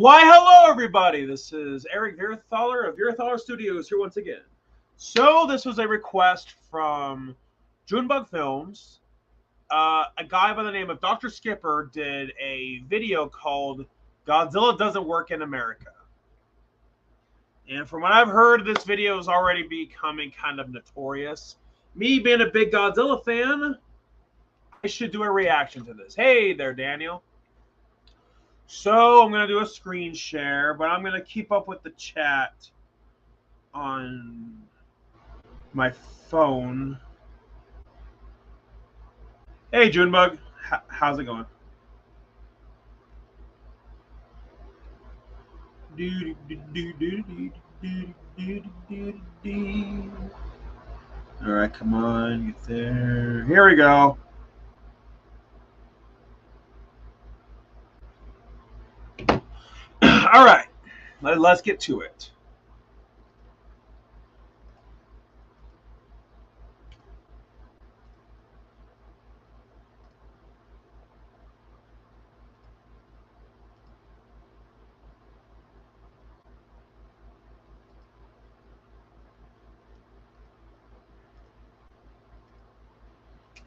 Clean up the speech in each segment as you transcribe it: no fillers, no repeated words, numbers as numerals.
Why, hello, everybody. This is Eric Vierthaler of Vierthaler Studios here once again. So, this was a request from Junebug Films. A guy by the name of Dr. Skipper did a video called Godzilla Doesn't Work in America. And from what I've heard, this video is already becoming kind of notorious. Me being a big Godzilla fan, I should do a reaction to this. Hey there, Daniel. So I'm going to do a screen share, but I'm going to keep up with the chat on my phone. Hey, Junebug. How's it going? All right, come on, get there. Here we go. All right, let's get to it.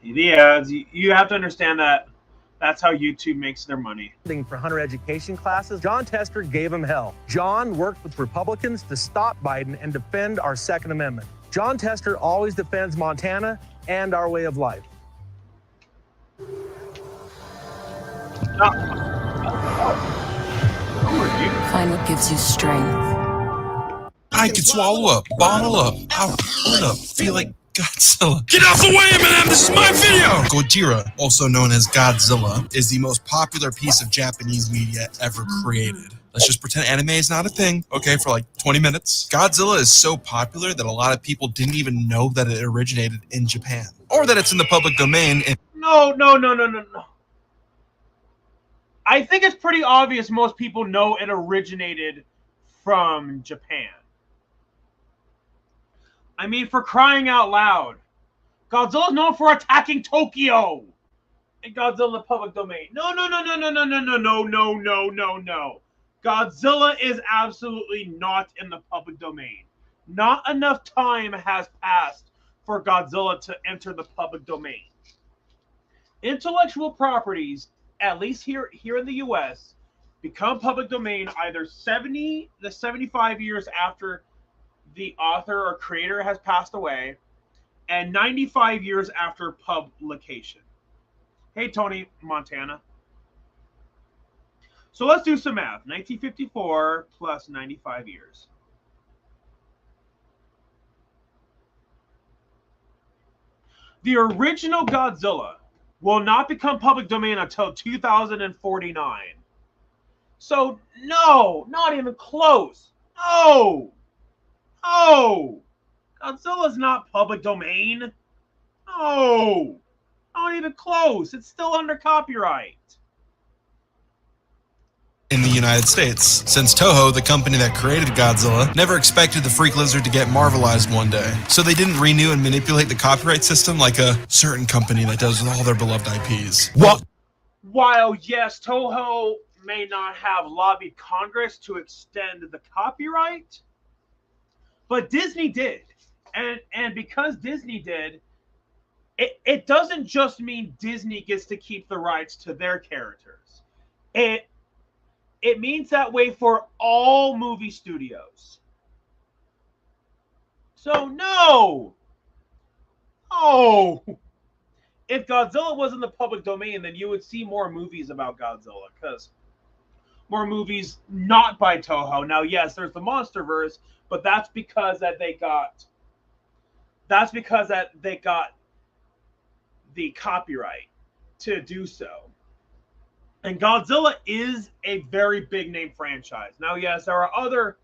The ads, you have to understand that that's how YouTube makes their money. For Hunter education classes, John Tester gave him hell. John worked with Republicans to stop Biden and defend our Second Amendment. John Tester always defends Montana and our way of life. Find what gives you strength. I could swallow up, bottle up, I'll pull up, feel like Godzilla. Get out the way, man! This is my video! Gojira, also known as Godzilla, is the most popular piece of Japanese media ever created. Let's just pretend anime is not a thing, okay, for like 20 minutes. Godzilla is so popular that a lot of people didn't even know that it originated in Japan. Or that it's in the public domain. No. I think it's pretty obvious most people know it originated from Japan. I mean, for crying out loud. Godzilla's known for attacking Tokyo in Godzilla public domain. No. Godzilla is absolutely not in the public domain. Not enough time has passed for Godzilla to enter the public domain. Intellectual properties, at least here in the US, become public domain either 70 to 75 years after the author or creator has passed away, and 95 years after publication. Hey, Tony Montana. So let's do some math. 1954 plus 95 years. The original Godzilla will not become public domain until 2049. So, no, not even close. No. Oh, Godzilla's not public domain. No, not even close. It's still under copyright. In the United States, since Toho, the company that created Godzilla, never expected the freak lizard to get Marvelized one day. So they didn't renew and manipulate the copyright system like a certain company that does with all their beloved IPs. What? While, yes, Toho may not have lobbied Congress to extend the copyright, but Disney did. And because Disney did, it doesn't just mean Disney gets to keep the rights to their characters. It means that way for all movie studios. So no. If Godzilla was in the public domain, then you would see more movies about Godzilla, because more movies not by Toho. Now, yes, there's the MonsterVerse, but that's because they got the copyright to do so. And Godzilla is a very big name franchise. Now, yes, there are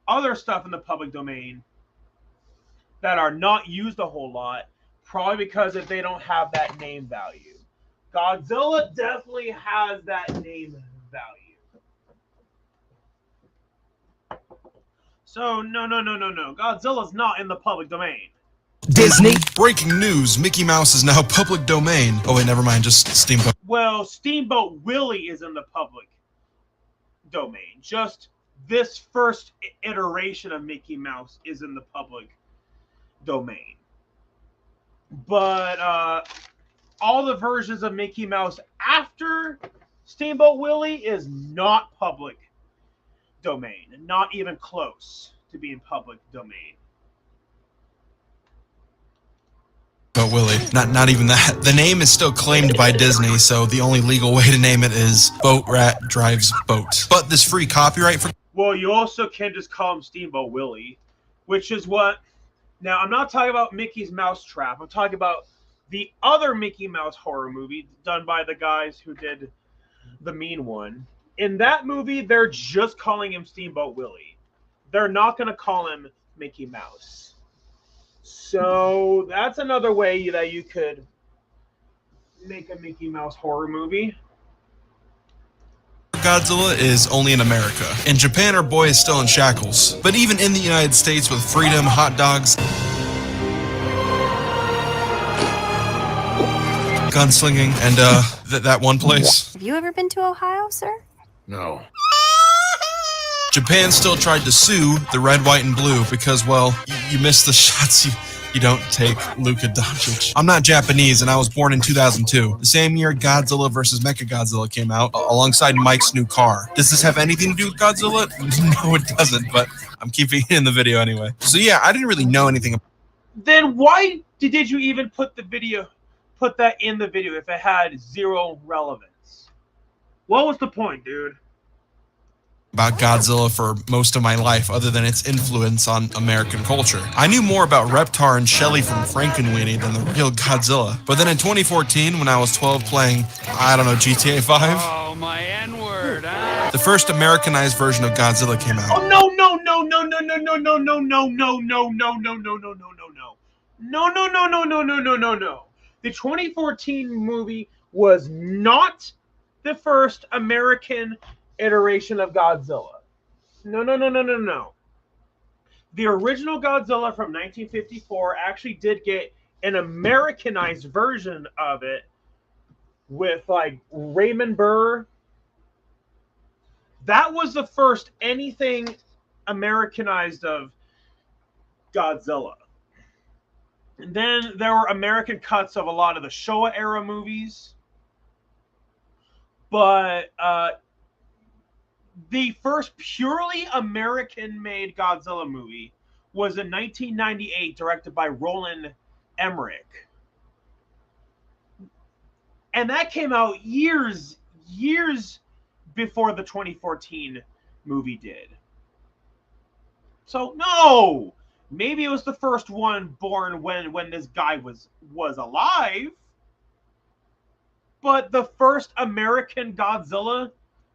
other stuff in the public domain that are not used a whole lot, probably because they don't have that name value. Godzilla definitely has that name value. So, no. Godzilla's not in the public domain. Disney. Breaking news, Mickey Mouse is now public domain. Oh wait, never mind, just Steamboat. Well, Steamboat Willie is in the public domain. Just this first iteration of Mickey Mouse is in the public domain. But all the versions of Mickey Mouse after Steamboat Willie is not public domain, not even close to being public domain. But Willie, not even that. The name is still claimed by Disney, so the only legal way to name it is Boat Rat Drives Boat. But this free copyright for... Well, you also can just call him Steamboat Willie, which is what... Now, I'm not talking about Mickey's Mousetrap. I'm talking about the other Mickey Mouse horror movie done by the guys who did the Mean One. In that movie, they're just calling him Steamboat Willie. They're not going to call him Mickey Mouse. So that's another way that you could make a Mickey Mouse horror movie. Godzilla is only in America. In Japan, our boy is still in shackles. But even in the United States, with freedom, hot dogs, gunslinging, and that one place. Have you ever been to Ohio, sir? No. Japan still tried to sue the red, white, and blue because, well, you missed the shots you don't take, Luka Doncic. I'm not Japanese, and I was born in 2002. The same year Godzilla vs. Mechagodzilla came out, alongside Mike's new car. Does this have anything to do with Godzilla? No, it doesn't, but I'm keeping it in the video anyway. So yeah, I didn't really know anything. Then why did you even put that in the video if it had zero relevance? What was the point, dude? About Godzilla for most of my life, other than its influence on American culture. I knew more about Reptar and Shelly from Frankenweenie than the real Godzilla. But then in 2014, when I was 12 playing, I don't know, GTA 5? Oh, my N-word, huh? The first Americanized version of Godzilla came out. Oh, no, no, no, no, no, no, no, no, no, no, no, no, no, no, no, no, no, no, no. No, no, no, no, no, no, no, no, no. The 2014 movie was not the first American iteration of Godzilla. No, no, no, no, no, no. The original Godzilla from 1954 actually did get an Americanized version of it with like Raymond Burr. That was the first anything Americanized of Godzilla. And then there were American cuts of a lot of the Showa era movies. But the first purely American-made Godzilla movie was in 1998, directed by Roland Emmerich. And that came out years before the 2014 movie did. So, no! Maybe it was the first one born when this guy was alive. But the first American Godzilla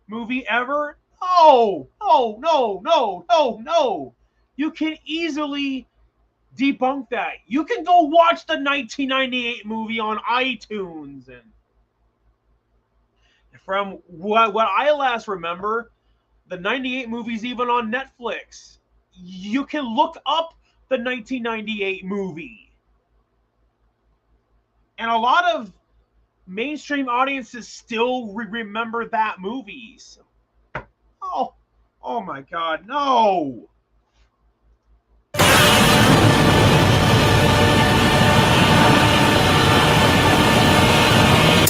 movie ever? No, no, no, no, no, no. You can easily debunk that. You can go watch the 1998 movie on iTunes. And from what I last remember, the 98 movie's even on Netflix. You can look up the 1998 movie. And a lot of mainstream audiences still remember that movie. So, oh my God, no.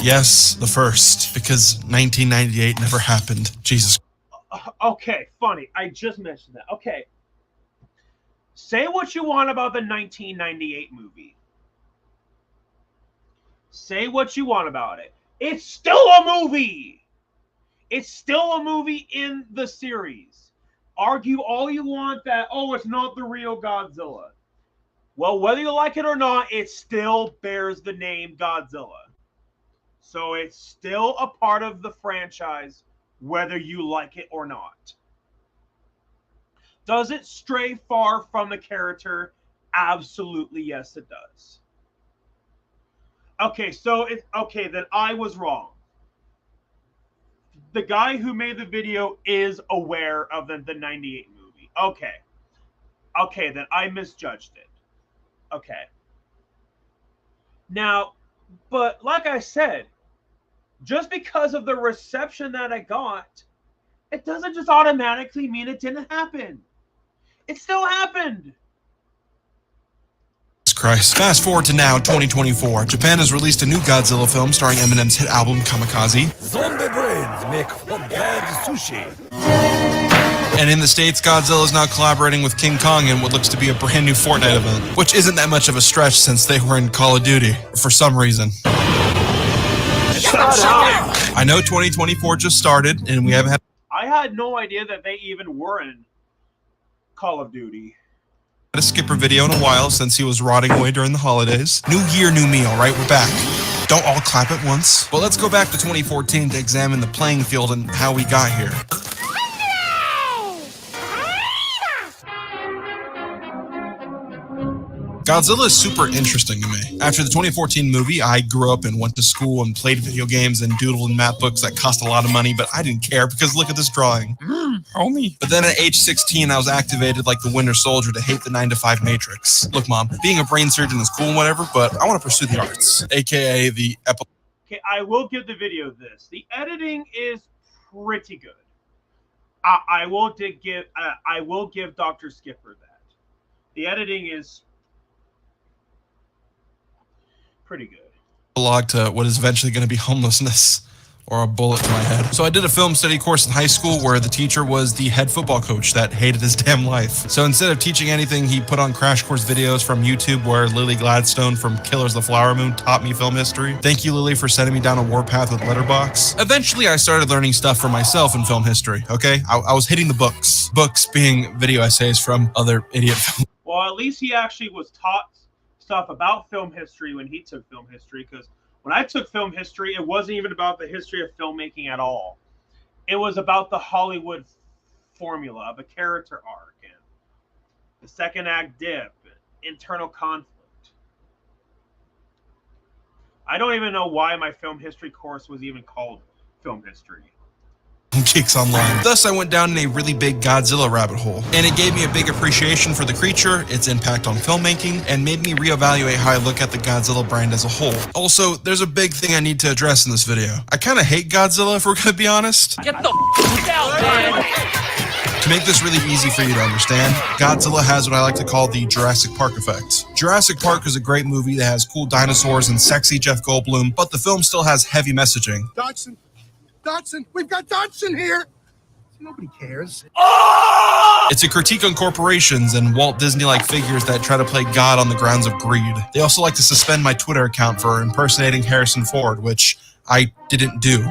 Yes, the first, because 1998 never happened. Jesus. Okay, funny. I just mentioned that. Okay. Say what you want about the 1998 movie. Say what you want about it. It's still a movie. It's still a movie in the series. Argue all you want that, oh, it's not the real Godzilla. Well, whether you like it or not, it still bears the name Godzilla. So it's still a part of the franchise, whether you like it or not. Does it stray far from the character? Absolutely, yes, it does. Okay, then I was wrong. The guy who made the video is aware of the 98 movie. Okay, then I misjudged it. Okay. Now, but like I said, just because of the reception that I got, it doesn't just automatically mean it didn't happen. It still happened. Christ. Fast forward to now, 2024. Japan has released a new Godzilla film starring Eminem's hit album Kamikaze. Zombie brains make for bad sushi. And in the States, Godzilla is now collaborating with King Kong in what looks to be a brand new Fortnite event, which isn't that much of a stretch since they were in Call of Duty, for some reason. I know 2024 just started, and we haven't had... I had no idea that they even were in Call of Duty. A Skipper video in a while since he was rotting away during the holidays. New year, new meal, right? We're back. Don't all clap at once. But let's go back to 2014 to examine the playing field and how we got here. Godzilla is super interesting to me. After the 2014 movie, I grew up and went to school and played video games and doodled in math books that cost a lot of money, but I didn't care because look at this drawing. Homie. But then at age 16, I was activated like the Winter Soldier to hate the 9-to-5 matrix. Look, Mom, being a brain surgeon is cool and whatever, but I want to pursue the arts, aka the Okay, I will give the video this. The editing is pretty good. I will give Dr. Skipper that. The editing is pretty good. Log to what is eventually going to be homelessness or a bullet to my head. So I did a film study course in high school where the teacher was the head football coach that hated his damn life. So instead of teaching anything, he put on crash course videos from YouTube where Lily Gladstone from Killers of the Flower Moon taught me film history. Thank you, Lily, for sending me down a warpath with Letterboxd. Eventually, I started learning stuff for myself in film history, okay? I was hitting the books. Books being video essays from other idiot films. Well, at least he actually was taught stuff about film history when he took film history, because when I took film history, it wasn't even about the history of filmmaking at all. It was about the Hollywood formula of a character arc and the second act dip, internal conflict. I don't even know why my film history course was even called film history. Geeks Online. Thus, I went down in a really big Godzilla rabbit hole, and it gave me a big appreciation for the creature, its impact on filmmaking, and made me reevaluate how I look at the Godzilla brand as a whole. Also, there's a big thing I need to address in this video. I kind of hate Godzilla, if we're gonna be honest. Get the f out, man! To make this really easy for you to understand, Godzilla has what I like to call the Jurassic Park effect. Jurassic Park is a great movie that has cool dinosaurs and sexy Jeff Goldblum, but the film still has heavy messaging. Dodson, we've got Dodson here. Nobody cares. It's a critique on corporations and Walt Disney-like figures that try to play God on the grounds of greed. They also like to suspend my Twitter account for impersonating Harrison Ford, which I didn't do.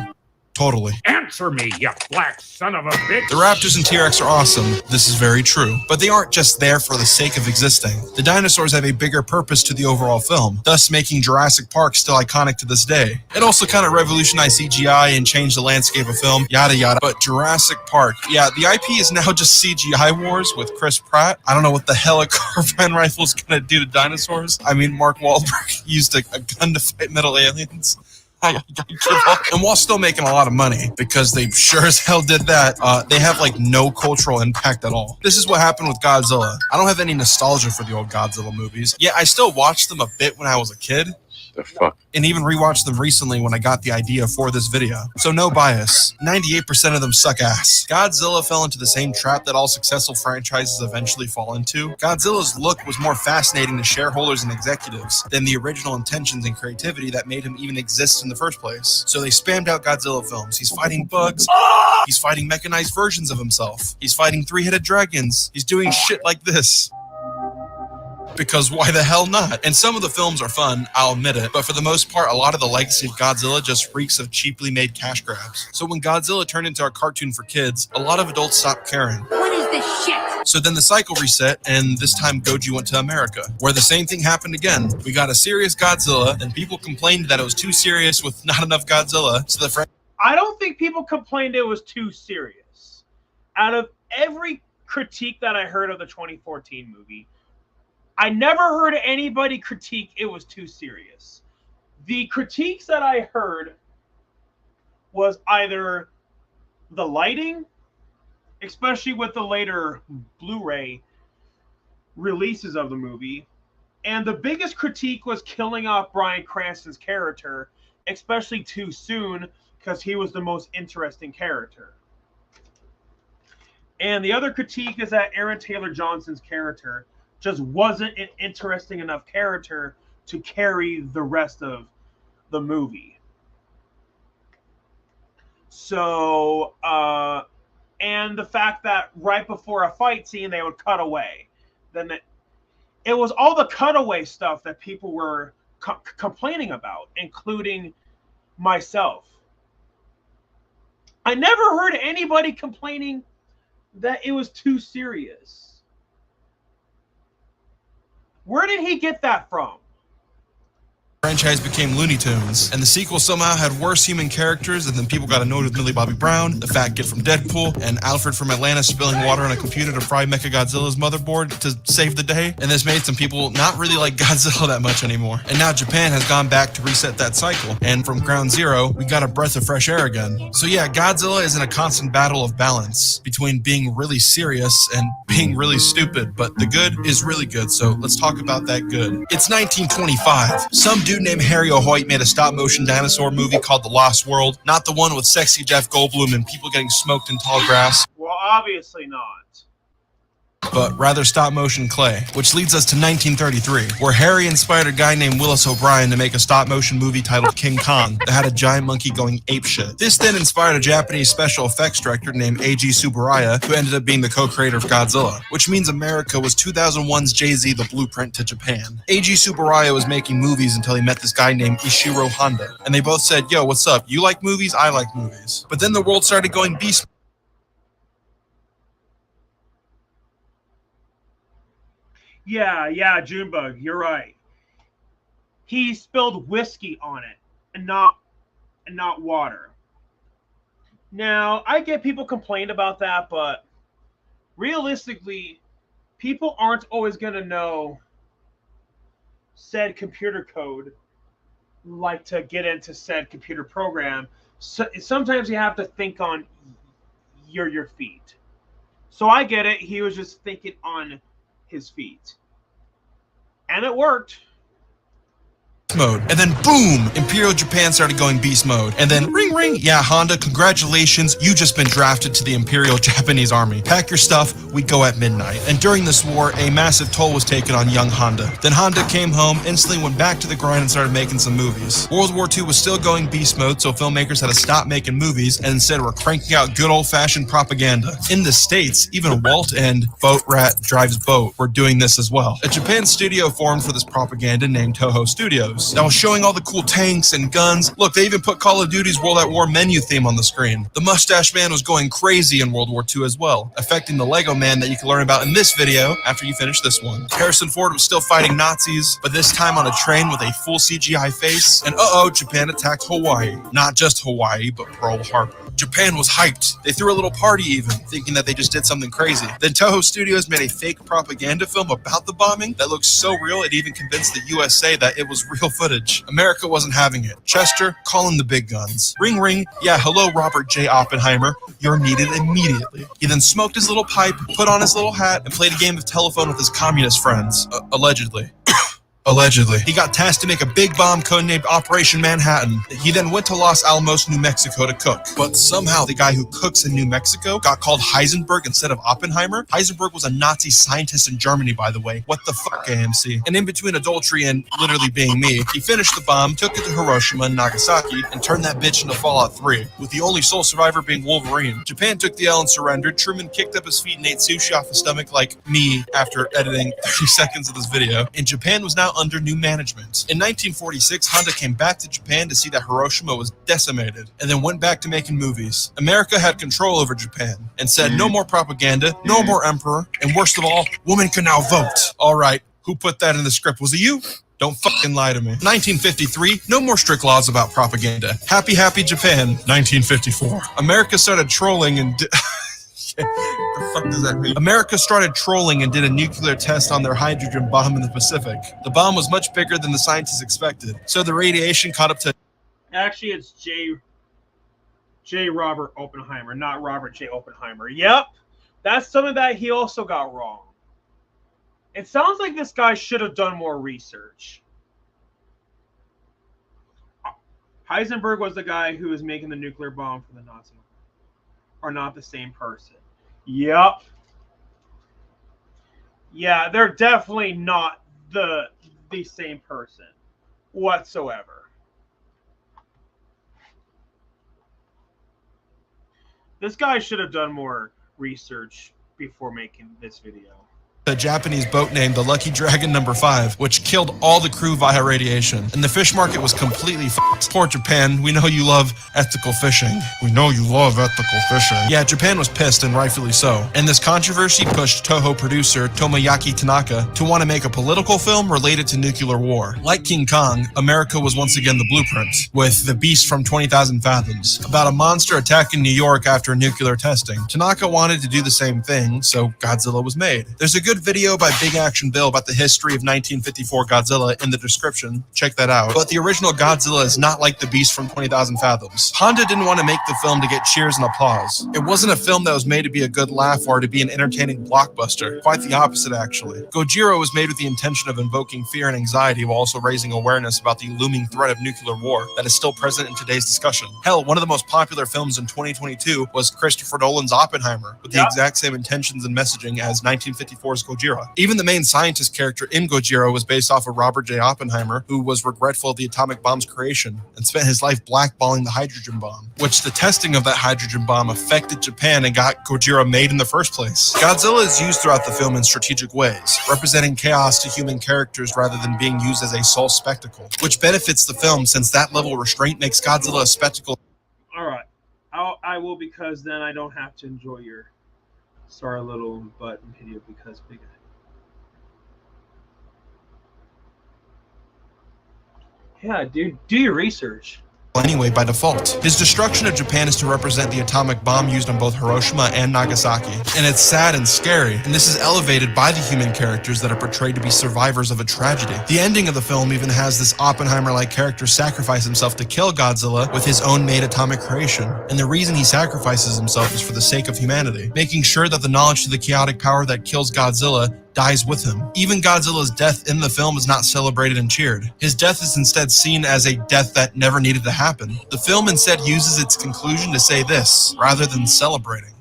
Totally. Answer me, you black son of a bitch! The Raptors and T-Rex are awesome, this is very true, but they aren't just there for the sake of existing. The dinosaurs have a bigger purpose to the overall film, thus making Jurassic Park still iconic to this day. It also kind of revolutionized CGI and changed the landscape of film, yada yada, but Jurassic Park, yeah, the IP is now just CGI wars with Chris Pratt. I don't know what the hell a carbine rifle is gonna do to dinosaurs. I mean, Mark Wahlberg used a gun to fight metal aliens. And while still making a lot of money, because they sure as hell did that, they have like no cultural impact at all. This is what happened with Godzilla. I don't have any nostalgia for the old Godzilla movies. Yeah, I still watched them a bit when I was a kid. The fuck? And even rewatched them recently when I got the idea for this video. So no bias. 98% of them suck ass. Godzilla fell into the same trap that all successful franchises eventually fall into. Godzilla's look was more fascinating to shareholders and executives than the original intentions and creativity that made him even exist in the first place. So they spammed out Godzilla films. He's fighting bugs. He's fighting mechanized versions of himself. He's fighting three-headed dragons. He's doing shit like this. Because why the hell not? And some of the films are fun, I'll admit it, but for the most part, a lot of the legacy of Godzilla just reeks of cheaply made cash grabs. So when Godzilla turned into a cartoon for kids, a lot of adults stopped caring. What is this shit? So then the cycle reset, and this time Goji went to America, where the same thing happened again. We got a serious Godzilla, and people complained that it was too serious with not enough Godzilla, so the I don't think people complained it was too serious. Out of every critique that I heard of the 2014 movie, I never heard anybody critique it was too serious. The critiques that I heard was either the lighting, especially with the later Blu-ray releases of the movie, and the biggest critique was killing off Bryan Cranston's character, especially too soon, because he was the most interesting character. And the other critique is that Aaron Taylor Johnson's character just wasn't an interesting enough character to carry the rest of the movie. So, and the fact that right before a fight scene they would cut away, then it was all the cutaway stuff that people were complaining about, including myself. I never heard anybody complaining that it was too serious. Where did he get that from? Franchise became Looney Tunes, and the sequel somehow had worse human characters, and then people got annoyed with Millie Bobby Brown, the fat kid from Deadpool, and Alfred from Atlanta spilling water on a computer to fry Mechagodzilla's motherboard to save the day, and this made some people not really like Godzilla that much anymore. And now Japan has gone back to reset that cycle, and from ground zero, we got a breath of fresh air again. So yeah, Godzilla is in a constant battle of balance between being really serious and being really stupid, but the good is really good, so let's talk about that good. It's 1925. Some dude named Harry O'Hoyt made a stop-motion dinosaur movie called The Lost World, not the one with sexy Jeff Goldblum and people getting smoked in tall grass. Well, obviously not. But rather stop-motion clay, which leads us to 1933, where Harry inspired a guy named Willis O'Brien to make a stop-motion movie titled King Kong that had a giant monkey going apeshit. This then inspired a Japanese special effects director named Eiji Tsuburaya, who ended up being the co-creator of Godzilla, which means America was 2001's Jay-Z the blueprint to Japan. Eiji Tsuburaya was making movies until he met this guy named Ishiro Honda, and they both said, yo, what's up? You like movies? I like movies. But then the world started going beast. Yeah, Junebug, you're right. He spilled whiskey on it and not water. Now, I get people complain about that, but realistically, people aren't always going to know said computer code like to get into said computer program. So sometimes you have to think on your feet. So I get it. He was just thinking on his feet. And it worked. Mode. And then boom, Imperial Japan started going beast mode. And then ring ring, yeah, Honda, congratulations, you just been drafted to the Imperial Japanese Army. Pack your stuff, we go at midnight. And during this war, a massive toll was taken on young Honda. Then Honda came home, instantly went back to the grind and started making some movies. World War II was still going beast mode, so filmmakers had to stop making movies and instead were cranking out good old-fashioned propaganda. In the States, even Walt and Boat Rat Drives Boat were doing this as well. A Japan studio formed for this propaganda named Toho Studios. That was showing all the cool tanks and guns. Look, they even put Call of Duty's World at War menu theme on the screen. The Mustache Man was going crazy in World War II as well, affecting the Lego Man that you can learn about in this video after you finish this one. Harrison Ford was still fighting Nazis, but this time on a train with a full CGI face. And Japan attacked Hawaii. Not just Hawaii, but Pearl Harbor. Japan was hyped. They threw a little party even, thinking that they just did something crazy. Then Toho Studios made a fake propaganda film about the bombing that looked so real it even convinced the USA that it was real footage. America wasn't having it. Chester, call in the big guns. Ring ring, yeah, hello Robert J. Oppenheimer. You're needed immediately. He then smoked his little pipe, put on his little hat, and played a game of telephone with his communist friends. Allegedly. Allegedly. He got tasked to make a big bomb codenamed Operation Manhattan. He then went to Los Alamos, New Mexico to cook. But somehow the guy who cooks in New Mexico got called Heisenberg instead of Oppenheimer. Heisenberg was a Nazi scientist in Germany, by the way. What the fuck, AMC? And in between adultery and literally being me, he finished the bomb, took it to Hiroshima and Nagasaki, and turned that bitch into Fallout 3, with the only sole survivor being Wolverine. Japan took the L and surrendered. Truman kicked up his feet and ate sushi off his stomach like me after editing 30 seconds of this video. And Japan was now under new management. In 1946, Honda came back to Japan to see that Hiroshima was decimated, and then went back to making movies. America had control over Japan, and said no more propaganda, no more emperor, and worst of all, women can now vote. Alright, who put that in the script? Was it you? Don't fucking lie to me. 1953, no more strict laws about propaganda. Happy, happy Japan. 1954. America started trolling and the fuck does that mean? America started trolling and did a nuclear test on their hydrogen bomb in the Pacific. The bomb was much bigger than the scientists expected, so the radiation caught up to... Actually, it's J. Robert Oppenheimer, not Robert J. Oppenheimer. Yep, that's something that he also got wrong. It sounds like this guy should have done more research. Heisenberg was the guy who was making the nuclear bomb for the Nazis. Are not the same person. Yep. Yeah, they're definitely not the same person whatsoever. This guy should have done more research before making this video. A Japanese boat named the Lucky Dragon No. 5, which killed all the crew via radiation, and the fish market was completely f***ed. Poor Japan, we know you love ethical fishing. We know you love ethical fishing. Yeah, Japan was pissed, and rightfully so. And this controversy pushed Toho producer Tomoyaki Tanaka to want to make a political film related to nuclear war. Like King Kong, America was once again the blueprint, with The Beast from 20,000 Fathoms, about a monster attacking New York after nuclear testing. Tanaka wanted to do the same thing, so Godzilla was made. There's a good video by Big Action Bill about the history of 1954 Godzilla in the description. Check that out. But the original Godzilla is not like The Beast from 20,000 Fathoms. Honda didn't want to make the film to get cheers and applause. It wasn't a film that was made to be a good laugh or to be an entertaining blockbuster. Quite the opposite, actually. Gojira was made with the intention of invoking fear and anxiety while also raising awareness about the looming threat of nuclear war that is still present in today's discussion. Hell, one of the most popular films in 2022 was Christopher Nolan's Oppenheimer, with the exact same intentions and messaging as 1954's Gojira. Even the main scientist character in Gojira was based off of Robert J. Oppenheimer, who was regretful of the atomic bomb's creation and spent his life blackballing the hydrogen bomb, which the testing of that hydrogen bomb affected Japan and got Gojira made in the first place. Godzilla is used throughout the film in strategic ways, representing chaos to human characters rather than being used as a sole spectacle, which benefits the film since that level of restraint makes Godzilla a spectacle. All right. I will, because then I don't have to enjoy your sorry little button video because big. Yeah, dude, do your research. Anyway, by default. His destruction of Japan is to represent the atomic bomb used on both Hiroshima and Nagasaki. And it's sad and scary, and this is elevated by the human characters that are portrayed to be survivors of a tragedy. The ending of the film even has this Oppenheimer-like character sacrifice himself to kill Godzilla with his own made atomic creation. And the reason he sacrifices himself is for the sake of humanity, making sure that the knowledge to the chaotic power that kills Godzilla dies with him. Even Godzilla's death in the film is not celebrated and cheered. His death is instead seen as a death that never needed to happen. The film instead uses its conclusion to say this, rather than celebrating.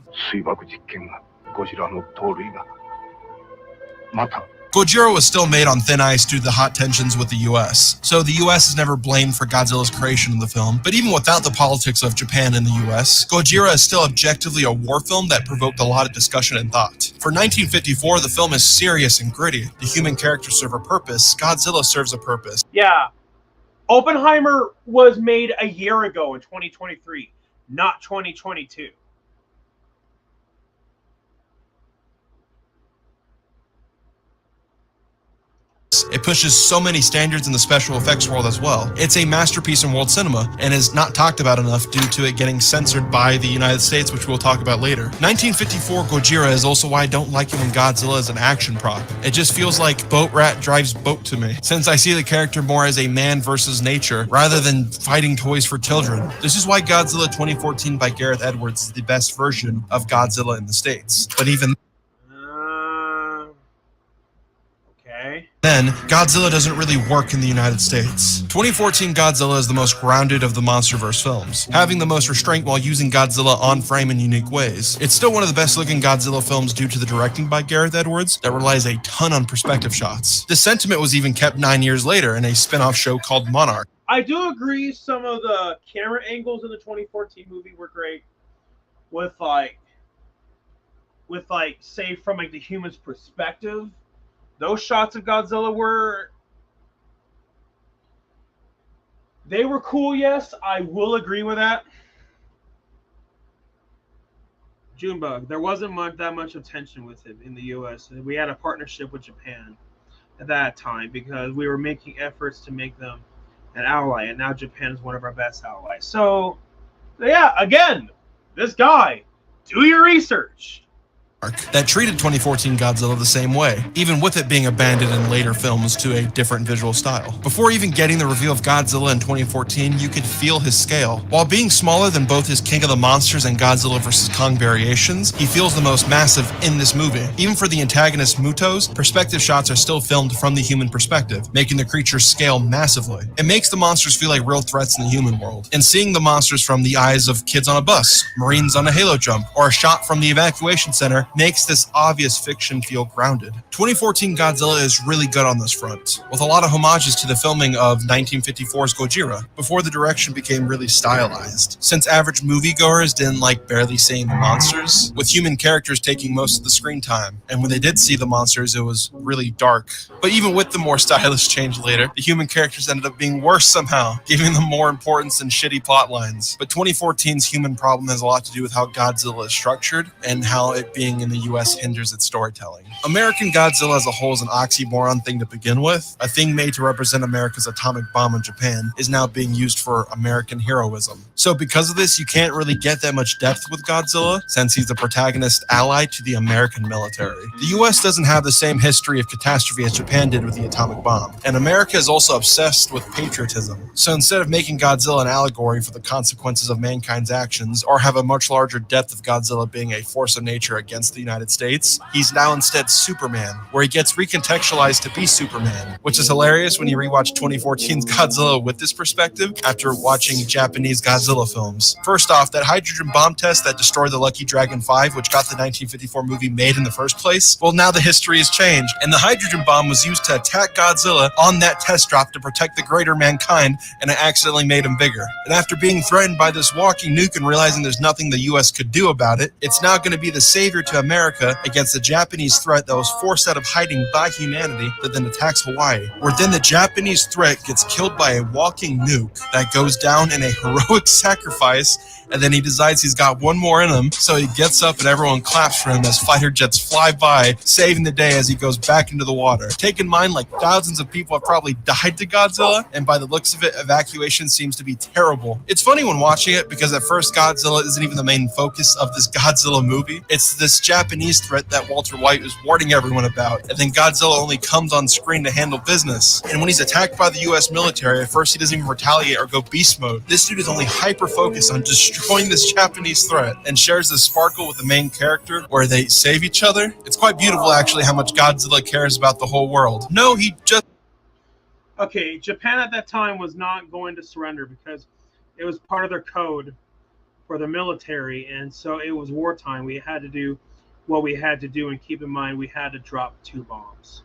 Gojira was still made on thin ice due to the hot tensions with the US, so the US is never blamed for Godzilla's creation in the film, but even without the politics of Japan and the US, Gojira is still objectively a war film that provoked a lot of discussion and thought. For 1954, the film is serious and gritty. The human characters serve a purpose, Godzilla serves a purpose. Yeah, Oppenheimer was made a year ago in 2023, not 2022. It pushes so many standards in the special effects world as well. It's a masterpiece in world cinema and is not talked about enough due to it getting censored by the United States, which we'll talk about later. 1954 Gojira is also why I don't like it when Godzilla is an action prop. It just feels like Boat Rat drives boat to me, since I see the character more as a man versus nature rather than fighting toys for children. This is why Godzilla 2014 by Gareth Edwards is the best version of Godzilla in the States. But even then, Godzilla doesn't really work in the United States. 2014 Godzilla is the most grounded of the MonsterVerse films, having the most restraint while using Godzilla on frame in unique ways. It's still one of the best looking Godzilla films due to the directing by Gareth Edwards that relies a ton on perspective shots. This sentiment was even kept 9 years later in a spin-off show called Monarch. I do agree some of the camera angles in the 2014 movie were great, with say from like the human's perspective. Those shots of Godzilla were cool, yes. I will agree with that. Junebug, there wasn't that much attention with it in the U.S. We had a partnership with Japan at that time because we were making efforts to make them an ally, and now Japan is one of our best allies. So, yeah, again, this guy, do your research. that treated 2014 Godzilla the same way, even with it being abandoned in later films to a different visual style. Before even getting the reveal of Godzilla in 2014, you could feel his scale. While being smaller than both his King of the Monsters and Godzilla vs. Kong variations, he feels the most massive in this movie. Even for the antagonist Mutos, perspective shots are still filmed from the human perspective, making the creatures scale massively. It makes the monsters feel like real threats in the human world. And seeing the monsters from the eyes of kids on a bus, Marines on a halo jump, or a shot from the evacuation center makes this obvious fiction feel grounded. 2014 Godzilla is really good on this front, with a lot of homages to the filming of 1954's Gojira, before the direction became really stylized. Since average moviegoers didn't like barely seeing the monsters, with human characters taking most of the screen time, and when they did see the monsters, it was really dark. But even with the more stylish change later, the human characters ended up being worse somehow, giving them more importance than shitty plot lines. But 2014's human problem has a lot to do with how Godzilla is structured, and how it being in the US hinders its storytelling. American Godzilla as a whole is an oxymoron thing to begin with. A thing made to represent America's atomic bomb in Japan is now being used for American heroism. So because of this, you can't really get that much depth with Godzilla, since he's the protagonist ally to the American military. The US doesn't have the same history of catastrophe as Japan did with the atomic bomb, and America is also obsessed with patriotism. So instead of making Godzilla an allegory for the consequences of mankind's actions, or have a much larger depth of Godzilla being a force of nature against the United States, he's now instead Superman, where he gets recontextualized to be Superman, which is hilarious when you rewatch 2014's Godzilla with this perspective after watching Japanese Godzilla films. First off, that hydrogen bomb test that destroyed the Lucky Dragon 5, which got the 1954 movie made in the first place, well, now the history has changed, and the hydrogen bomb was used to attack Godzilla on that test drop to protect the greater mankind, and it accidentally made him bigger. And after being threatened by this walking nuke and realizing there's nothing the US could do about it, it's now going to be the savior to America against the Japanese threat that was forced out of hiding by humanity that then attacks Hawaii, where then the Japanese threat gets killed by a walking nuke that goes down in a heroic sacrifice, and then he decides he's got one more in him, so he gets up and everyone claps for him as fighter jets fly by, saving the day as he goes back into the water. Take in mind, like, thousands of people have probably died to Godzilla, and by the looks of it, evacuation seems to be terrible. It's funny when watching it, because at first Godzilla isn't even the main focus of this Godzilla movie. It's this Japanese threat that Walter White was warning everyone about, and then Godzilla only comes on screen to handle business. And when he's attacked by the US military, at first he doesn't even retaliate or go beast mode. This dude is only hyper-focused on destroying this Japanese threat, and shares this sparkle with the main character where they save each other. It's quite beautiful, actually, how much Godzilla cares about the whole world. No, he just... Okay, Japan at that time was not going to surrender because it was part of their code for the military, and so it was wartime. We had to do what we had to do, and keep in mind we had to drop 2 bombs.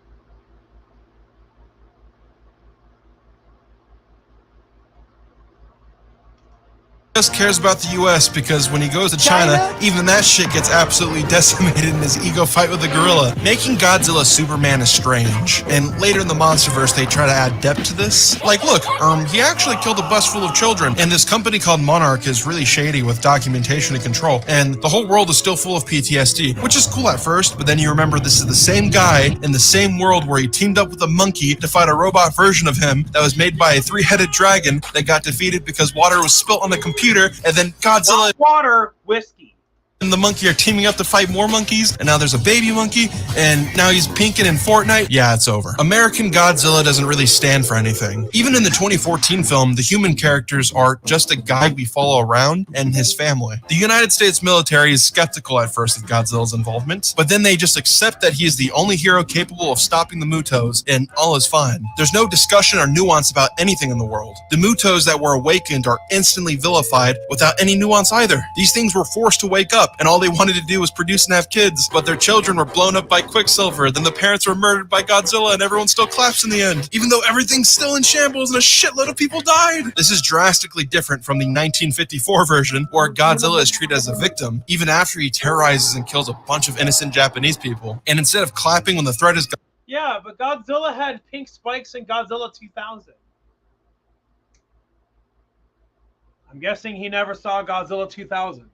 just cares about the US because when he goes to China, even that shit gets absolutely decimated in his ego fight with the gorilla. Making Godzilla Superman is strange, and later in the Monsterverse they try to add depth to this. Like, look, he actually killed a bus full of children, and this company called Monarch is really shady with documentation and control, and the whole world is still full of PTSD, which is cool at first, but then you remember this is the same guy in the same world where he teamed up with a monkey to fight a robot version of him that was made by a 3-headed dragon that got defeated because water was spilt on the computer, and then Godzilla... Not water, whiskey. And the monkey are teaming up to fight more monkeys, and now there's a baby monkey, and now he's pinking in Fortnite. Yeah, it's over. American Godzilla doesn't really stand for anything. Even in the 2014 film, the human characters are just a guy we follow around and his family. The United States military is skeptical at first of Godzilla's involvement, but then they just accept that he is the only hero capable of stopping the Mutos, and all is fine. There's no discussion or nuance about anything in the world. The Mutos that were awakened are instantly vilified without any nuance either. These things were forced to wake up, and all they wanted to do was produce and have kids, but their children were blown up by Quicksilver, then the parents were murdered by Godzilla, and everyone still claps in the end, even though everything's still in shambles and a shitload of people died. This is drastically different from the 1954 version, where Godzilla is treated as a victim, even after he terrorizes and kills a bunch of innocent Japanese people. And instead of clapping when the threat is... Yeah, but Godzilla had pink spikes in Godzilla 2000. I'm guessing he never saw Godzilla 2000.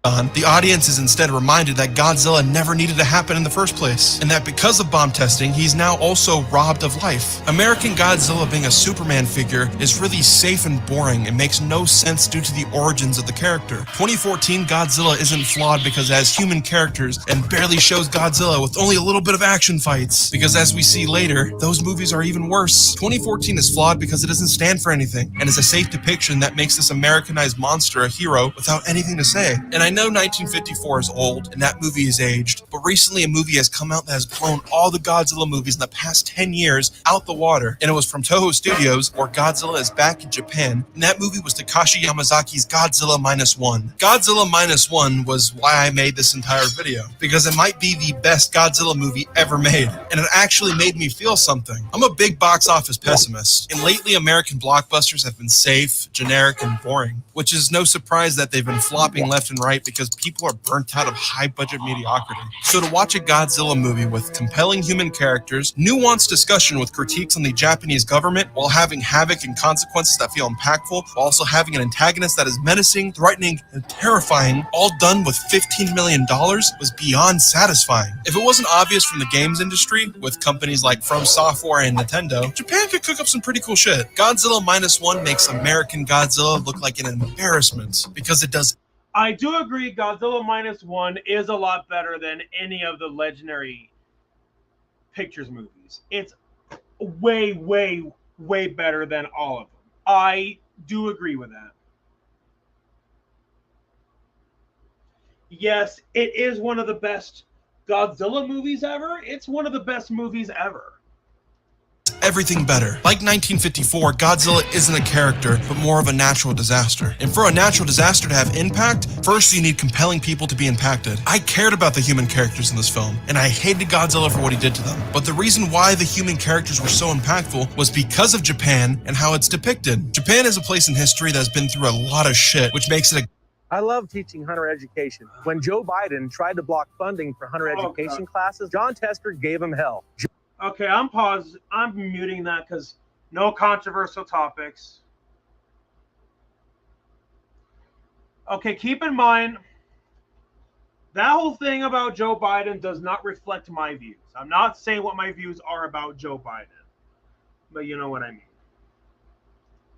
the audience is instead reminded that Godzilla never needed to happen in the first place, and that because of bomb testing, he's now also robbed of life. American Godzilla being a Superman figure is really safe and boring and makes no sense due to the origins of the character. 2014 Godzilla isn't flawed because it has human characters and barely shows Godzilla with only a little bit of action fights, because as we see later, those movies are even worse. 2014 is flawed because it doesn't stand for anything, and is a safe depiction that makes this Americanized monster a hero without anything to say. And I know 1954 is old, and that movie is aged, but recently a movie has come out that has blown all the Godzilla movies in the past 10 years out the water, and it was from Toho Studios, where Godzilla is back in Japan, and that movie was Takashi Yamazaki's Godzilla Minus One. Godzilla Minus One was why I made this entire video, because it might be the best Godzilla movie ever made, and it actually made me feel something. I'm a big box office pessimist, and lately American blockbusters have been safe, generic, and boring, which is no surprise that they've been flopping left and right because people are burnt out of high-budget mediocrity. So to watch a Godzilla movie with compelling human characters, nuanced discussion with critiques on the Japanese government, while having havoc and consequences that feel impactful, while also having an antagonist that is menacing, threatening, and terrifying, all done with $15 million, was beyond satisfying. If it wasn't obvious from the games industry, with companies like From Software and Nintendo, Japan could cook up some pretty cool shit. Godzilla Minus One makes American Godzilla look like an embarrassment, because it does. I do agree Godzilla Minus One is a lot better than any of the Legendary Pictures movies. It's way, way, way better than all of them. I do agree with that. Yes, it is one of the best Godzilla movies ever. It's one of the best movies ever. Everything better. Like 1954, Godzilla isn't a character, but more of a natural disaster. And for a natural disaster to have impact, first you need compelling people to be impacted. I cared about the human characters in this film, and I hated Godzilla for what he did to them. But the reason why the human characters were so impactful was because of Japan and how it's depicted. Japan is a place in history that's been through a lot of shit, which makes it a I love teaching hunter education. When Joe Biden tried to block funding for hunter education classes, John Tester gave him hell. Okay, I'm muting that because no controversial topics. Okay, keep in mind, that whole thing about Joe Biden does not reflect my views. I'm not saying what my views are about Joe Biden, but you know what I mean.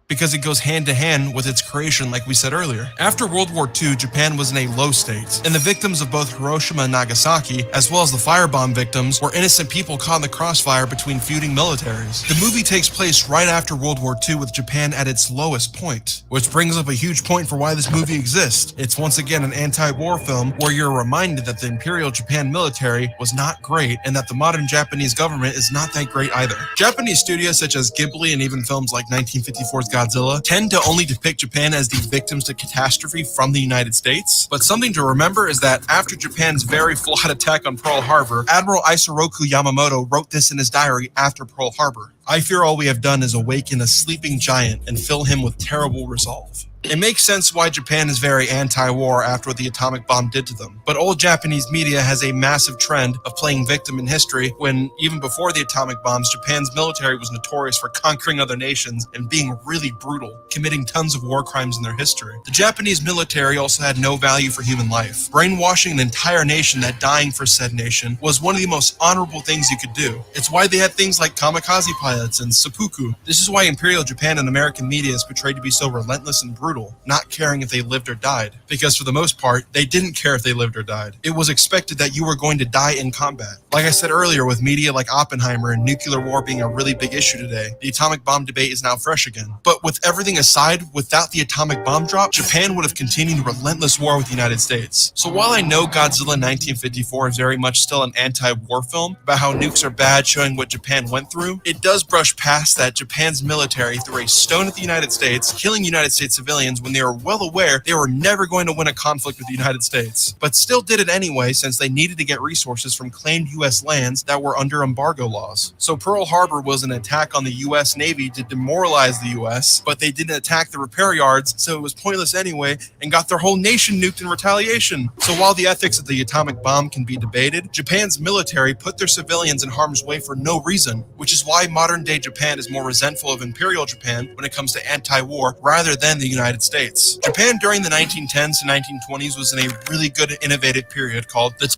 Because it goes hand to hand with its creation, like we said earlier. After World War II, Japan was in a low state, and the victims of both Hiroshima and Nagasaki, as well as the firebomb victims, were innocent people caught in the crossfire between feuding militaries. The movie takes place right after World War II, with Japan at its lowest point, which brings up a huge point for why this movie exists. It's once again an anti-war film where you're reminded that the Imperial Japan military was not great, and that the modern Japanese government is not that great either. Japanese studios such as Ghibli and even films like 1954's Godzilla tend to only depict Japan as the victims to catastrophe from the United States. But something to remember is that after Japan's very flawed attack on Pearl Harbor, Admiral Isoroku Yamamoto wrote this in his diary after Pearl Harbor: "I fear all we have done is awaken a sleeping giant and fill him with terrible resolve." It makes sense why Japan is very anti-war after what the atomic bomb did to them. But old Japanese media has a massive trend of playing victim in history when, even before the atomic bombs, Japan's military was notorious for conquering other nations and being really brutal, committing tons of war crimes in their history. The Japanese military also had no value for human life, brainwashing an entire nation that dying for said nation was one of the most honorable things you could do. It's why they had things like kamikaze pilots and seppuku. This is why Imperial Japan and American media is portrayed to be so relentless and brutal, not caring if they lived or died. Because for the most part, they didn't care if they lived or died. It was expected that you were going to die in combat. Like I said earlier, with media like Oppenheimer and nuclear war being a really big issue today, the atomic bomb debate is now fresh again. But with everything aside, without the atomic bomb drop, Japan would have continued relentless war with the United States. So while I know Godzilla 1954 is very much still an anti-war film about how nukes are bad, showing what Japan went through, it does brush past that Japan's military threw a stone at the United States, killing United States civilians when they were well aware they were never going to win a conflict with the United States, but still did it anyway since they needed to get resources from claimed U.S. lands that were under embargo laws. So Pearl Harbor was an attack on the U.S. Navy to demoralize the U.S., but they didn't attack the repair yards, so it was pointless anyway, and got their whole nation nuked in retaliation. So while the ethics of the atomic bomb can be debated, Japan's military put their civilians in harm's way for no reason, which is why modern modern-day Japan is more resentful of Imperial Japan when it comes to anti-war rather than the United States. Japan during the 1910s to 1920s was in a really good innovative period called the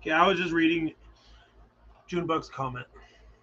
Okay, I was just reading Junebug's comment.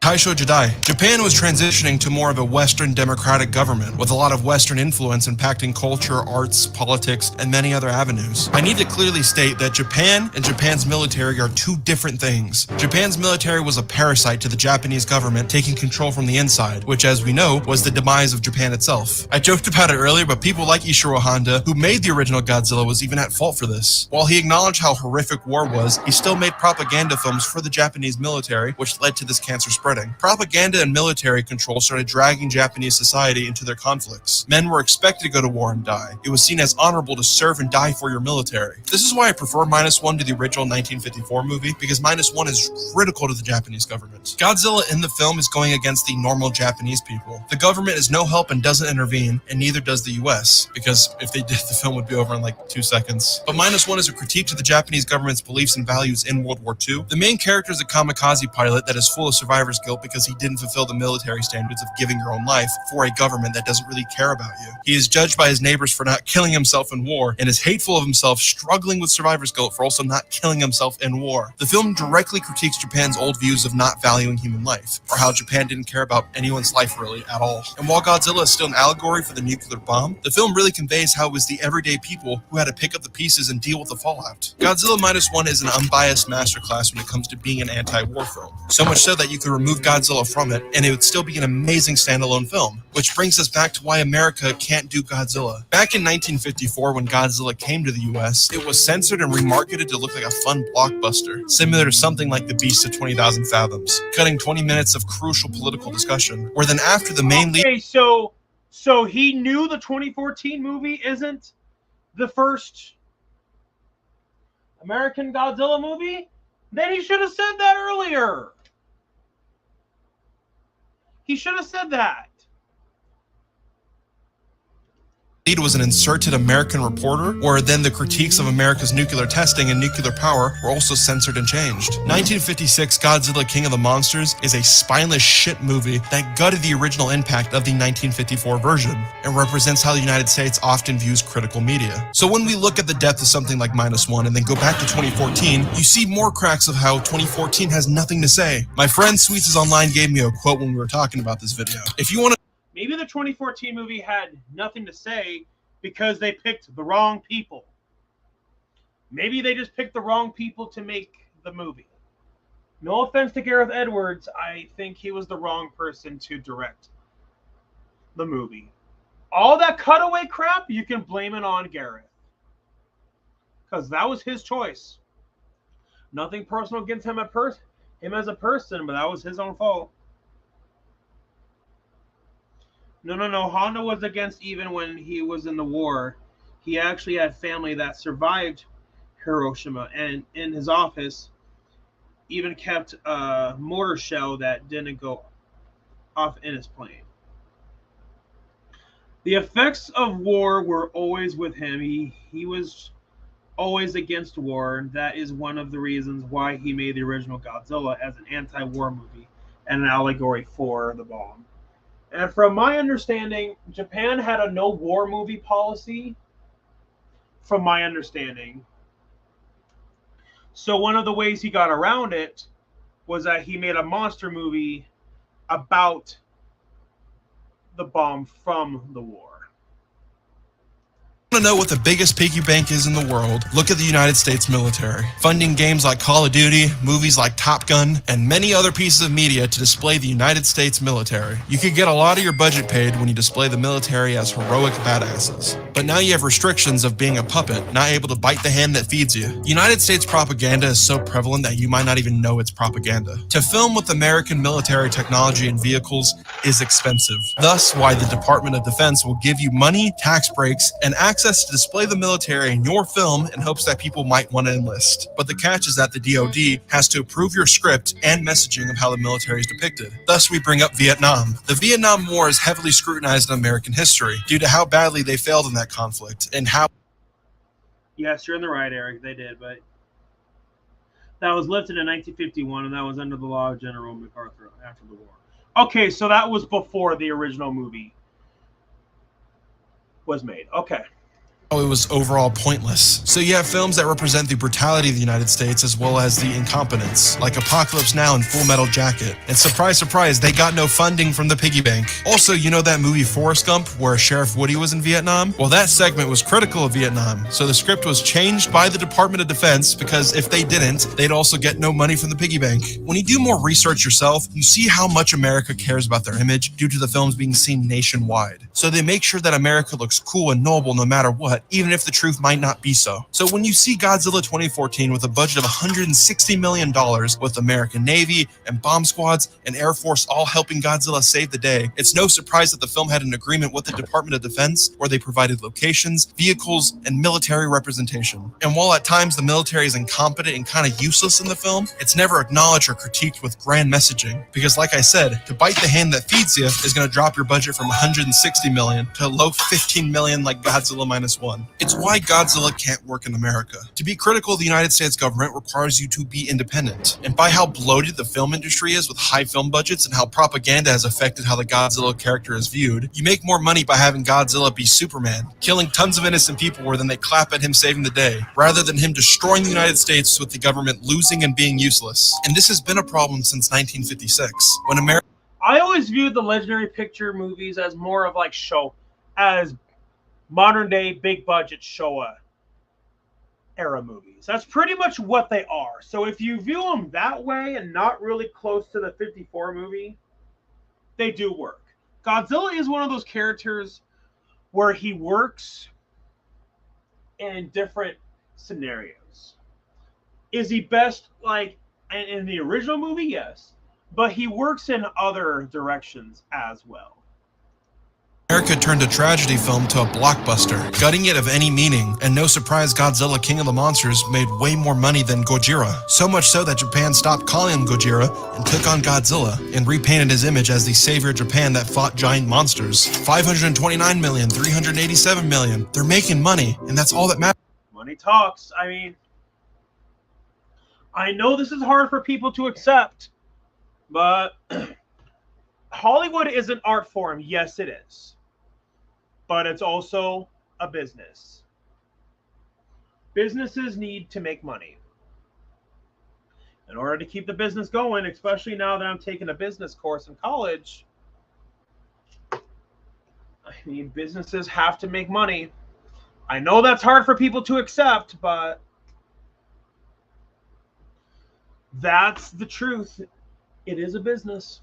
Taisho Jidai. Japan was transitioning to more of a Western democratic government, with a lot of Western influence impacting culture, arts, politics, and many other avenues. I need to clearly state that Japan and Japan's military are two different things. Japan's military was a parasite to the Japanese government, taking control from the inside, which, as we know, was the demise of Japan itself. I joked about it earlier, but people like Ishiro Honda, who made the original Godzilla, was even at fault for this. While he acknowledged how horrific war was, he still made propaganda films for the Japanese military, which led to this cancer spreading. Propaganda and military control started dragging Japanese society into their conflicts. Men were expected to go to war and die. It was seen as honorable to serve and die for your military. This is why I prefer -1 to the original 1954 movie, because -1 is critical to the Japanese government. Godzilla in the film is going against the normal Japanese people. The government is no help and doesn't intervene, and neither does the US, because if they did, the film would be over in like 2 seconds. But -1 is a critique to the Japanese government's beliefs and values in World War II. The main character is a kamikaze pilot that is full of survivor's guilt because he didn't fulfill the military standards of giving your own life for a government that doesn't really care about you. He is judged by his neighbors for not killing himself in war, and is hateful of himself, struggling with survivor's guilt for also not killing himself in war. The film directly critiques Japan's old views of not valuing human life, or how Japan didn't care about anyone's life really at all. And while Godzilla is still an allegory for the nuclear bomb, the film really conveys how it was the everyday people who had to pick up the pieces and deal with the fallout. Godzilla -1 is an unbiased masterclass when it comes to being an anti-war film. So much so that you could remove Godzilla from it, and it would still be an amazing standalone film. Which brings us back to why America can't do Godzilla. Back in 1954, when Godzilla came to the US, it was censored and remarketed to look like a fun blockbuster, similar to something like The Beast of 20,000 Fathoms, cutting 20 minutes of crucial political discussion, where then after the main lead... Okay, so he knew the 2014 movie isn't the first American Godzilla movie? Then he should have said that earlier. He should have said that. Lead was an inserted American reporter, where then the critiques of America's nuclear testing and nuclear power were also censored and changed. 1956 Godzilla King of the Monsters is a spineless shit movie that gutted the original impact of the 1954 version, and represents how the United States often views critical media. So when we look at the depth of something like -1 and then go back to 2014, you see more cracks of how 2014 has nothing to say. My friend Sweets is Online gave me a quote when we were talking about this video. If you want to... Maybe the 2014 movie had nothing to say because they picked the wrong people. Maybe they just picked the wrong people to make the movie. No offense to Gareth Edwards, I think he was the wrong person to direct the movie. All that cutaway crap, you can blame it on Gareth. Because that was his choice. Nothing personal against him as a person, but that was his own fault. No. Honda was against even when he was in the war. He actually had family that survived Hiroshima, and in his office even kept a mortar shell that didn't go off in his plane. The effects of war were always with him. He was always against war, and that is one of the reasons why he made the original Godzilla as an anti-war movie and an allegory for the bomb. And from my understanding, Japan had a no-war movie policy, from my understanding. So one of the ways he got around it was that he made a monster movie about the bomb from the war. Want to know what the biggest piggy bank is in the world? Look at the United States military, funding games like Call of Duty, movies like Top Gun, and many other pieces of media to display the United States military. You could get a lot of your budget paid when you display the military as heroic badasses. But now you have restrictions of being a puppet, not able to bite the hand that feeds you. United States propaganda is so prevalent that you might not even know it's propaganda. To film with American military technology and vehicles is expensive. Thus, why the Department of Defense will give you money, tax breaks, and access to display the military in your film in hopes that people might want to enlist. But the catch is that the DoD has to approve your script and messaging of how the military is depicted. Thus, we bring up Vietnam. The Vietnam War is heavily scrutinized in American history due to how badly they failed in that conflict and how... Yes, you're in the right, Eric. They did, That was lifted in 1951, and that was under the law of General MacArthur after the war. Okay, so that was before the original movie was made. Okay. It was overall pointless. So you have films that represent the brutality of the United States as well as the incompetence, like Apocalypse Now and Full Metal Jacket. And surprise, surprise, they got no funding from the piggy bank. Also, you know that movie Forrest Gump, where Sheriff Woody was in Vietnam? Well, that segment was critical of Vietnam, so the script was changed by the Department of Defense, because if they didn't, they'd also get no money from the piggy bank. When you do more research yourself, you see how much America cares about their image due to the films being seen nationwide. So they make sure that America looks cool and noble no matter what, even if the truth might not be so. So when you see Godzilla 2014 with a budget of $160 million, with American Navy and bomb squads and Air Force all helping Godzilla save the day, it's no surprise that the film had an agreement with the Department of Defense where they provided locations, vehicles, and military representation. And while at times the military is incompetent and kind of useless in the film, it's never acknowledged or critiqued with grand messaging. Because like I said, to bite the hand that feeds you is going to drop your budget from $160 million to low $15 million like Godzilla Minus One. It's why Godzilla can't work in America. To be critical of the United States government requires you to be independent. And by how bloated the film industry is with high film budgets and how propaganda has affected how the Godzilla character is viewed, you make more money by having Godzilla be Superman, killing tons of innocent people where then they clap at him saving the day, rather than him destroying the United States with the government losing and being useless. And this has been a problem since 1956, when America... I always viewed the legendary picture movies as more of like as modern day big budget Showa era movies. That's pretty much what they are. So if you view them that way and not really close to the 54 movie, they do work. Godzilla is one of those characters where he works in different scenarios. Is he best like in the original movie? Yes. But he works in other directions as well. America turned a tragedy film to a blockbuster, gutting it of any meaning, and no surprise Godzilla King of the Monsters made way more money than Gojira. So much so that Japan stopped calling him Gojira and took on Godzilla, and repainted his image as the savior of Japan that fought giant monsters. 529 million, 387 million. They're making money, and that's all that matters. Money talks. I mean, I know this is hard for people to accept, but Hollywood is an art form. Yes, it is. But it's also a business. Businesses need to make money. In order to keep the business going, especially now that I'm taking a business course in college, I mean, businesses have to make money. I know that's hard for people to accept, but that's the truth. It is a business.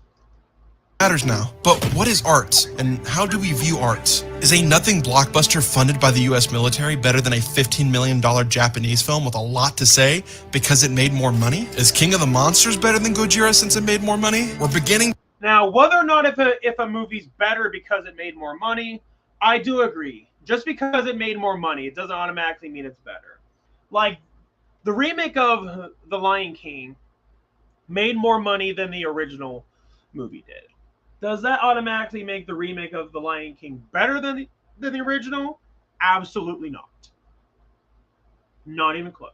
Matters now. But what is art, and how do we view art? Is a nothing blockbuster funded by the US military better than a $15 million Japanese film with a lot to say because it made more money? Is King of the Monsters better than Gojira since it made more money? We're beginning... Now, whether or not if a movie's better because it made more money, I do agree. Just because it made more money, it doesn't automatically mean it's better. Like, the remake of The Lion King made more money than the original movie did. Does that automatically make the remake of The Lion King better than the original? Absolutely not. Not even close.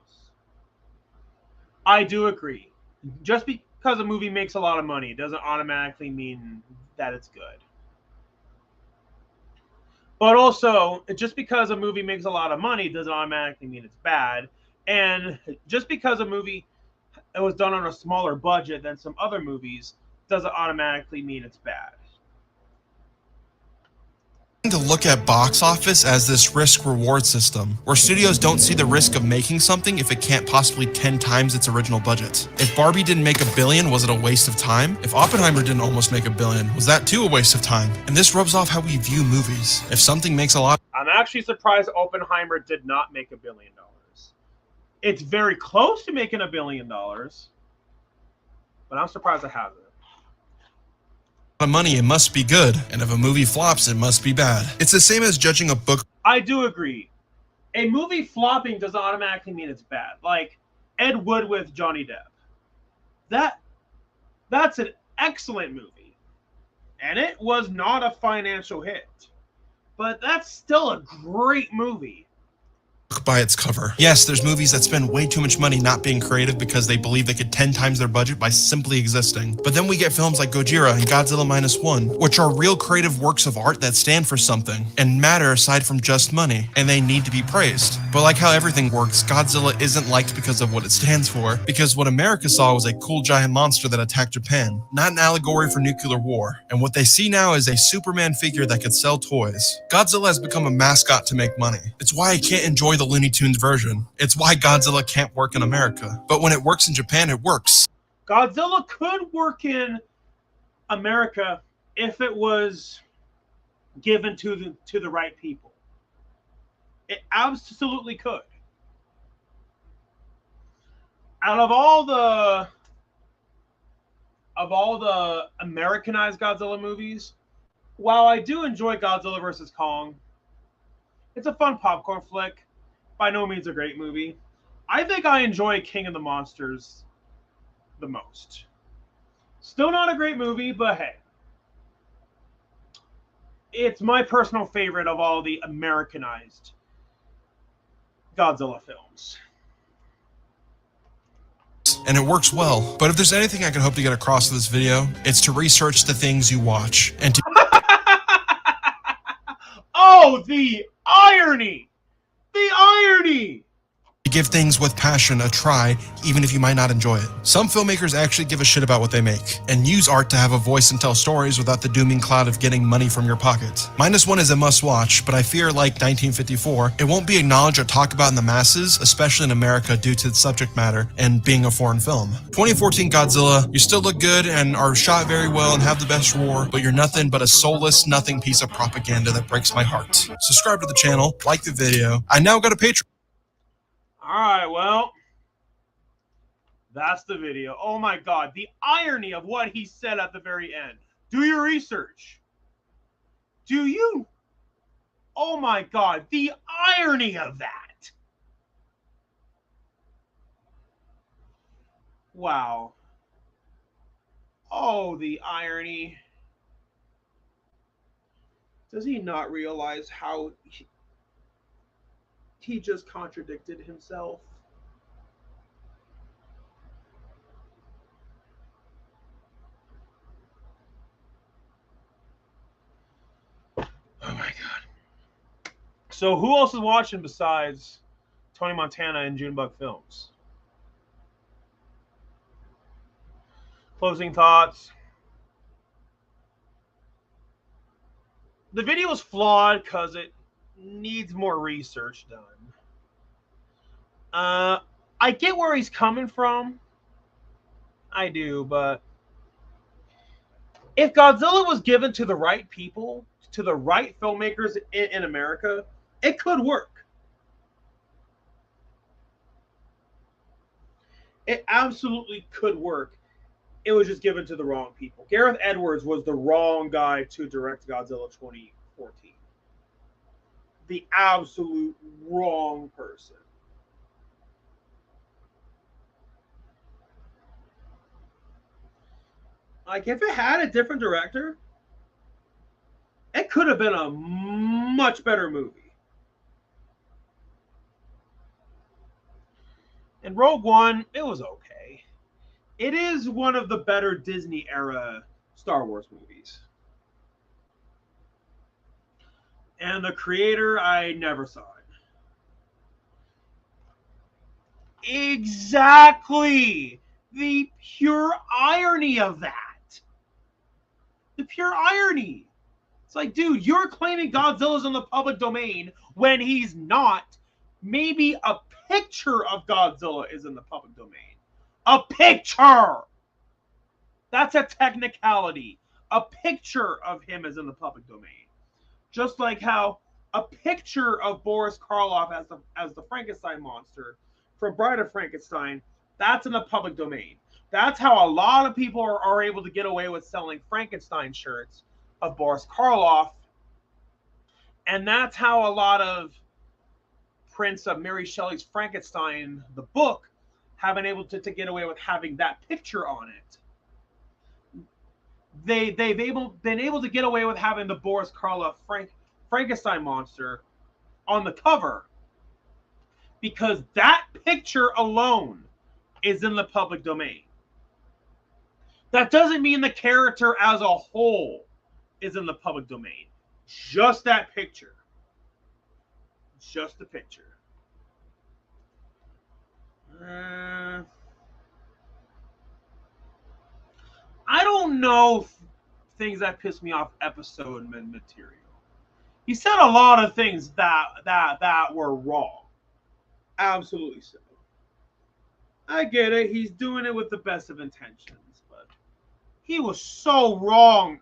I do agree. Just because a movie makes a lot of money doesn't automatically mean that it's good. But also, just because a movie makes a lot of money doesn't automatically mean it's bad. And just because a movie was done on a smaller budget than some other movies doesn't automatically mean it's bad. To look at box office as this risk-reward system, where studios don't see the risk of making something if it can't possibly 10 times its original budget. If Barbie didn't make $1 billion, was it a waste of time? If Oppenheimer didn't almost make $1 billion, was that too a waste of time? And this rubs off how we view movies. If something makes a lot... I'm actually surprised Oppenheimer did not make $1 billion. It's very close to making $1 billion, but I'm surprised it hasn't. Of money, it must be good, and if a movie flops, it must be bad. It's the same as judging a book. I do agree. A movie flopping doesn't automatically mean it's bad. Like Ed Wood with Johnny Depp. That's an excellent movie. And it was not a financial hit. But that's still a great movie. by its cover. Yes, there's movies that spend way too much money not being creative because they believe they could 10 times their budget by simply existing. But then we get films like Gojira and Godzilla Minus One, which are real creative works of art that stand for something and matter aside from just money, and they need to be praised. But like how everything works, Godzilla isn't liked because of what it stands for, because what America saw was a cool giant monster that attacked Japan, not an allegory for nuclear war. And what they see now is a Superman figure that could sell toys. Godzilla has become a mascot to make money. It's why I can't enjoy the Looney Tunes version. It's why Godzilla can't work in America. But when it works in Japan, it works. Godzilla could work in America if it was given to the right people. It absolutely could. Out of all the Americanized Godzilla movies, while I do enjoy Godzilla vs. Kong, it's a fun popcorn flick. By no means a great movie. I think I enjoy King of the Monsters the most. Still not a great movie, but hey. It's my personal favorite of all the Americanized Godzilla films. And it works well. But if there's anything I can hope to get across with this video, it's to research the things you watch and to Oh, the irony! The irony! give things with passion a try, even if you might not enjoy it. Some filmmakers actually give a shit about what they make, and use art to have a voice and tell stories without the dooming cloud of getting money from your pocket. Minus One is a must-watch, but I fear, like 1954, it won't be acknowledged or talked about in the masses, especially in America due to its subject matter and being a foreign film. 2014 Godzilla, you still look good and are shot very well and have the best roar, but you're nothing but a soulless, nothing piece of propaganda that breaks my heart. Subscribe to the channel, like the video. I now got a Patreon. All right, well, that's the video. Oh my God, the irony of what he said at the very end. Do your research. Do you? Oh my God, the irony of that. Wow. Oh, the irony. Does he not realize how he just contradicted himself? Oh my God. So who else is watching besides Tony Montana and Junebug Films? Closing thoughts. The video is flawed because it needs more research done. I get where he's coming from. I do, but if Godzilla was given to the right people, to the right filmmakers in America, it could work. It absolutely could work. It was just given to the wrong people. Gareth Edwards was the wrong guy to direct Godzilla 2014. The absolute wrong person. Like, if it had a different director, it could have been a much better movie. And Rogue One, it was okay. It is one of the better Disney era Star Wars movies. And the creator, I never saw it. Exactly. The pure irony of that. The pure irony. It's like, dude, you're claiming Godzilla's in the public domain when he's not. Maybe a picture of Godzilla is in the public domain. A picture! That's a technicality. A picture of him is in the public domain. Just like how a picture of Boris Karloff as the Frankenstein monster from Bride of Frankenstein, that's in the public domain. That's how a lot of people are able to get away with selling Frankenstein shirts of Boris Karloff. And that's how a lot of prints of Mary Shelley's Frankenstein, the book, have been able to get away with having that picture on it. They've been able to get away with having the Boris Karloff Frankenstein monster on the cover because that picture alone is in the public domain. That doesn't mean the character as a whole is in the public domain. Just that picture. Just the picture. I don't know things that piss me off episode material. He said a lot of things that were wrong. Absolutely so. I get it. He's doing it with the best of intentions, but he was so wrong.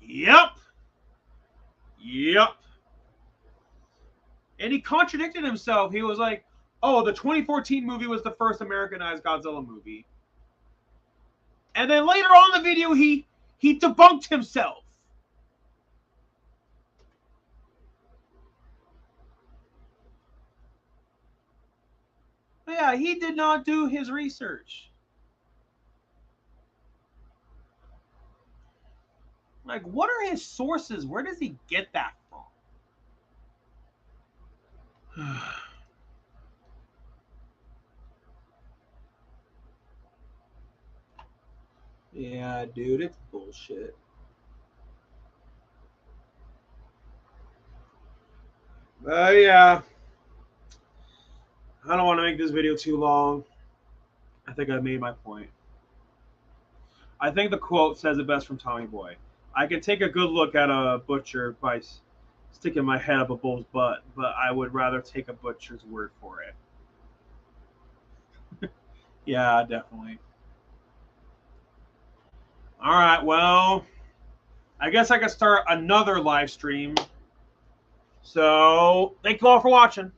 Yep. And he contradicted himself. He was like, oh, the 2014 movie was the first Americanized Godzilla movie. And then later on in the video, he debunked himself. But yeah, he did not do his research. Like, what are his sources? Where does he get that from? Yeah, dude, it's bullshit. Yeah. I don't want to make this video too long. I think I made my point. I think the quote says it best from Tommy Boy. I can take a good look at a butcher by sticking my head up a bull's butt, but I would rather take a butcher's word for it. Yeah, definitely. All right, well, I guess I could start another live stream. So, thank you all for watching.